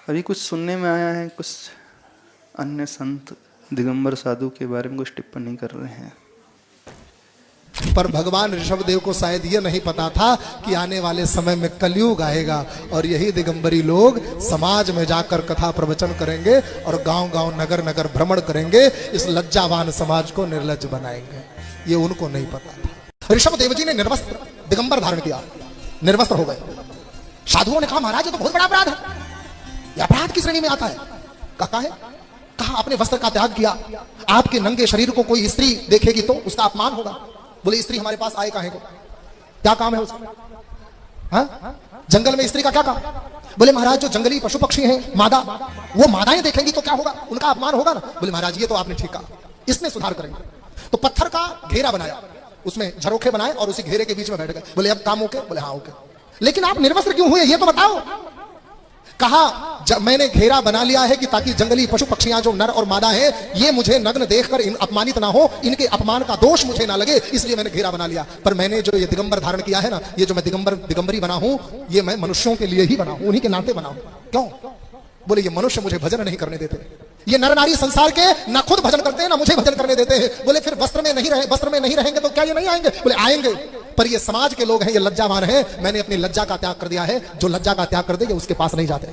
अभी कुछ सुनने में आया है, कुछ अन्य संत दिगंबर साधु के बारे में कुछ टिप्पणी कर रहे हैं। पर भगवान ऋषभदेव को शायद ये नहीं पता था कि आने वाले समय में कलयुग आएगा और यही दिगंबरी लोग समाज में जाकर कथा प्रवचन करेंगे और गांव-गांव नगर-नगर भ्रमण करेंगे, इस लज्जावान समाज को निर्लज्ज बनाएंगे। ये उनको नहीं पता था। ऋषभदेव जी ने निर्वस्त्र दिगंबर धारण किया, निर्वस्त्र हो गए। साधुओं ने कहा महाराज ये तो बहुत बड़ा अपराध है, ये अपराध किस श्रेणी में आता है? कहा आपने वस्त्र का त्याग किया, आपके नंगे शरीर को कोई स्त्री देखेगी तो उसका अपमान होगा। बोले स्त्री हमारे पास आए काहे को, क्या काम है उसका? हाँ? जंगल में स्त्री का क्या काम? बोले महाराज जो जंगली पशु पक्षी हैं मादा, वो मादाएं देखेंगी तो क्या होगा, उनका अपमान होगा ना। बोले महाराज ये तो आपने ठीक कहा, इसमें सुधार करेंगे। तो पत्थर का घेरा बनाया, उसमें झरोखे बनाए और उसी घेरे के बीच में बैठ गए। बोले अब काम ओके? बोले हाँ ओके। लेकिन आप निर्वस्त्र क्यों हुए ये तो बताओ। कहा जब मैंने घेरा बना लिया है कि ताकि जंगली पशु पक्षियां जो नर और मादा हैं ये मुझे नग्न देखकर अपमानित ना हो, इनके अपमान का दोष मुझे ना लगे, इसलिए मैंने घेरा बना लिया। पर मैंने जो ये दिगंबर धारण किया है ना, ये जो मैं दिगंबरी बना हूं, ये मैं मनुष्यों के लिए ही बना हूं, उन्हीं के नाते बना हूं। क्यों? बोले ये मनुष्य मुझे भजन नहीं करने देते, ये नर नारी संसार के ना खुद भजन करते हैं ना मुझे भजन करने देते हैं। बोले फिर वस्त्र में नहीं रहेंगे तो क्या ये नहीं आएंगे? बोले आएंगे, पर ये समाज के लोग हैं, ये लज्जावान हैं। मैंने अपनी लज्जा का त्याग कर दिया है, जो लज्जा का त्याग कर दे उसके पास नहीं जाते।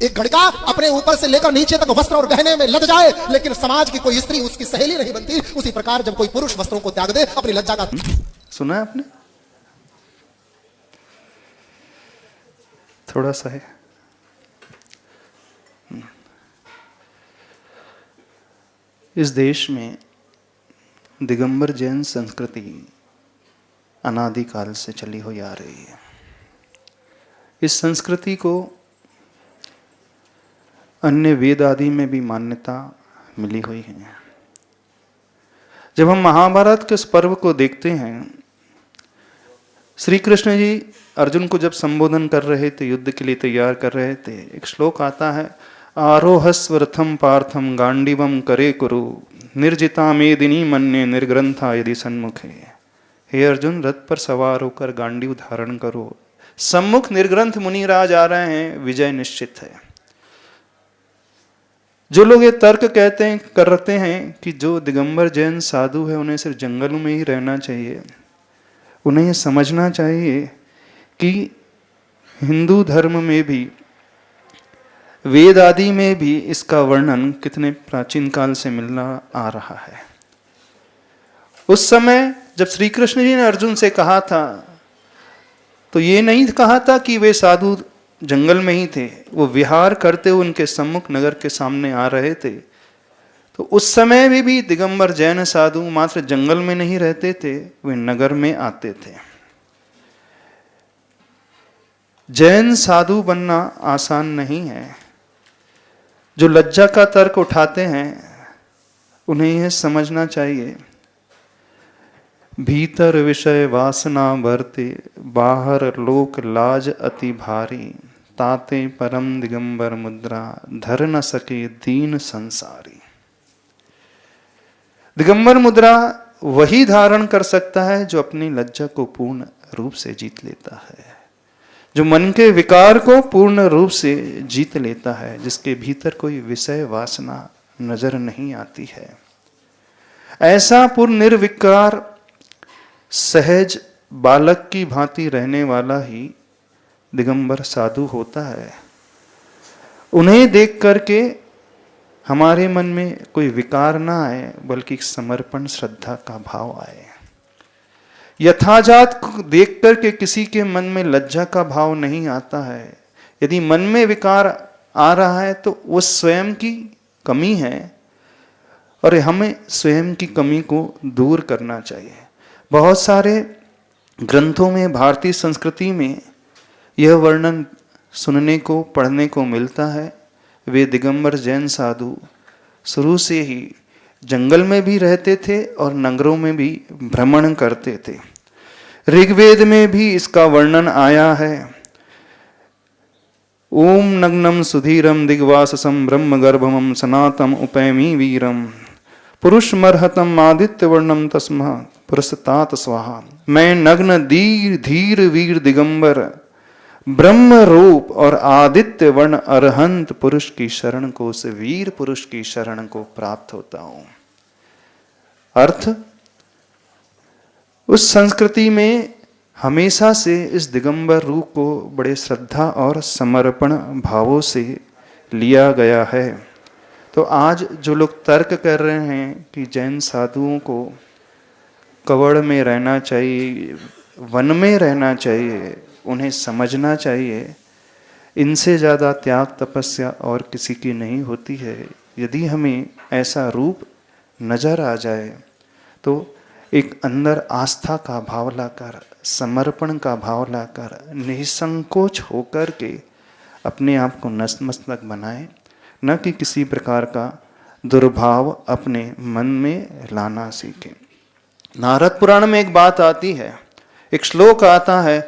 एक घड़का अपने ऊपर से लेकर नीचे तक वस्त्र और गहने में लद जाए, लेकिन समाज की कोई स्त्री उसकी सहेली नहीं बनती। उसी प्रकार जब कोई पुरुष वस्त्रों को त्याग दे, अपनी लज्जा का। सुना है आपने? थोड़ा सा है। इस देश में दिगंबर जैन संस्कृति अनादिकाल से चली हुई आ रही है। इस संस्कृति को अन्य वेद आदि में भी मान्यता मिली हुई है। जब हम महाभारत के इस पर्व को देखते हैं, श्री कृष्ण जी अर्जुन को जब संबोधन कर रहे थे, युद्ध के लिए तैयार कर रहे थे, एक श्लोक आता है, आरोहस्व रथम पार्थम गांडीवम करे कुरु निर्जिता मेदिनी मन्ये निर्ग्रंथा यदि सन्मुखे। हे अर्जुन, रथ पर सवार होकर गांडीव धारण करो, सम्मुख निर्ग्रंथ मुनिराज आ रहे हैं, विजय निश्चित है। जो लोग ये तर्क करते हैं कि जो दिगंबर जैन साधु है उन्हें सिर्फ जंगलों में ही रहना चाहिए, उन्हें ये समझना चाहिए कि हिंदू धर्म में भी, वेद आदि में भी इसका वर्णन कितने प्राचीन काल से मिलना आ रहा है। उस समय जब श्री कृष्ण जी ने अर्जुन से कहा था, तो ये नहीं कहा था कि वे साधु जंगल में ही थे, वो विहार करते हुए उनके सम्मुख नगर के सामने आ रहे थे। तो उस समय में भी दिगंबर जैन साधु मात्र जंगल में नहीं रहते थे, वे नगर में आते थे। जैन साधु बनना आसान नहीं है। जो लज्जा का तर्क उठाते हैं उन्हें यह समझना चाहिए, भीतर विषय वासना भरते, बाहर लोक लाज अति भारी, ताते परम दिगंबर मुद्रा, धर न सके दीन संसारी। दिगंबर मुद्रा वही धारण कर सकता है जो अपनी लज्जा को पूर्ण रूप से जीत लेता है, जो मन के विकार को पूर्ण रूप से जीत लेता है, जिसके भीतर कोई विषय वासना नजर नहीं आती है। ऐसा पूर्ण निर्विकार सहज बालक की भांति रहने वाला ही दिगंबर साधु होता है। उन्हें देख करके हमारे मन में कोई विकार ना आए, बल्कि समर्पण श्रद्धा का भाव आए। यथाजात को देख करके किसी के मन में लज्जा का भाव नहीं आता है। यदि मन में विकार आ रहा है तो वो स्वयं की कमी है और हमें स्वयं की कमी को दूर करना चाहिए। बहुत सारे ग्रंथों में, भारतीय संस्कृति में यह वर्णन सुनने को, पढ़ने को मिलता है। वे दिगंबर जैन साधु शुरू से ही जंगल में भी रहते थे और नगरों में भी भ्रमण करते थे। ऋग्वेद में भी इसका वर्णन आया है। ओम नग्नम सुधीरम दिग्वाससम ब्रह्म गर्भमम सनातम उपैमी वीरम पुरुष मर्हतम आदित्य वर्णम तस्मा पुरस्तात स्वाहा। मैं नग्न धीर वीर दिगंबर ब्रह्म रूप और आदित्य वर्ण अरहंत पुरुष की शरण को, उस वीर पुरुष की शरण को प्राप्त होता हूं। अर्थ, उस संस्कृति में हमेशा से इस दिगंबर रूप को बड़े श्रद्धा और समर्पण भावों से लिया गया है। तो आज जो लोग तर्क कर रहे हैं कि जैन साधुओं को कवड़ में रहना चाहिए, वन में रहना चाहिए, उन्हें समझना चाहिए, इनसे ज़्यादा त्याग तपस्या और किसी की नहीं होती है। यदि हमें ऐसा रूप नजर आ जाए तो एक अंदर आस्था का भाव लाकर, समर्पण का भाव लाकर, निसंकोच होकर के अपने आप को नतमस्तक बनाए, न कि किसी प्रकार का दुर्भाव अपने मन में लाना सीखे। नारद पुराण में एक बात आती है, एक श्लोक आता है,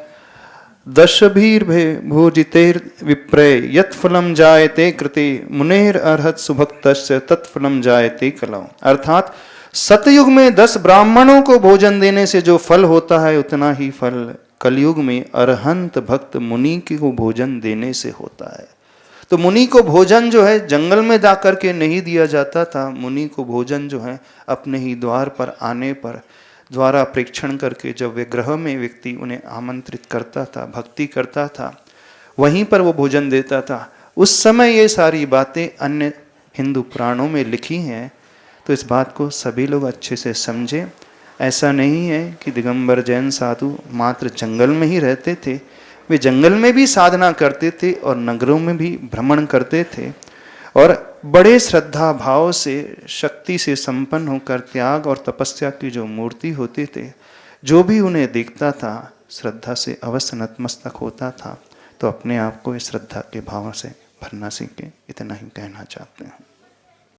दशभीर्भे भोजितेर विप्रे यत्फलम जायते कृते मुनेर अर्हत सुभक्तस्य तत्फलम जायते कलौ। अर्थात सतयुग में 10 ब्राह्मणों को भोजन देने से जो फल होता है, उतना ही फल कलयुग में अरहंत भक्त मुनि को भोजन देने से होता है। तो मुनि को भोजन जो है जंगल में जाकर के नहीं दिया जाता था, मुनि को भोजन जो है अपने ही द्वार पर आने पर, द्वारा प्रेक्षण करके जब वे गृह में व्यक्ति उन्हें आमंत्रित करता था, भक्ति करता था, वहीं पर वो भोजन देता था। उस समय ये सारी बातें अन्य हिंदू पुराणों में लिखी हैं, तो इस बात को सभी लोग अच्छे से समझें। ऐसा नहीं है कि दिगंबर जैन साधु मात्र जंगल में ही रहते थे, वे जंगल में भी साधना करते थे और नगरों में भी भ्रमण करते थे, और बड़े श्रद्धा भाव से, शक्ति से संपन्न होकर त्याग और तपस्या की जो मूर्ति होते थे, जो भी उन्हें देखता था श्रद्धा से अवश्य नतमस्तक होता था। तो अपने आप को इस श्रद्धा के भाव से भरना सीखे, इतना ही कहना चाहते हैं।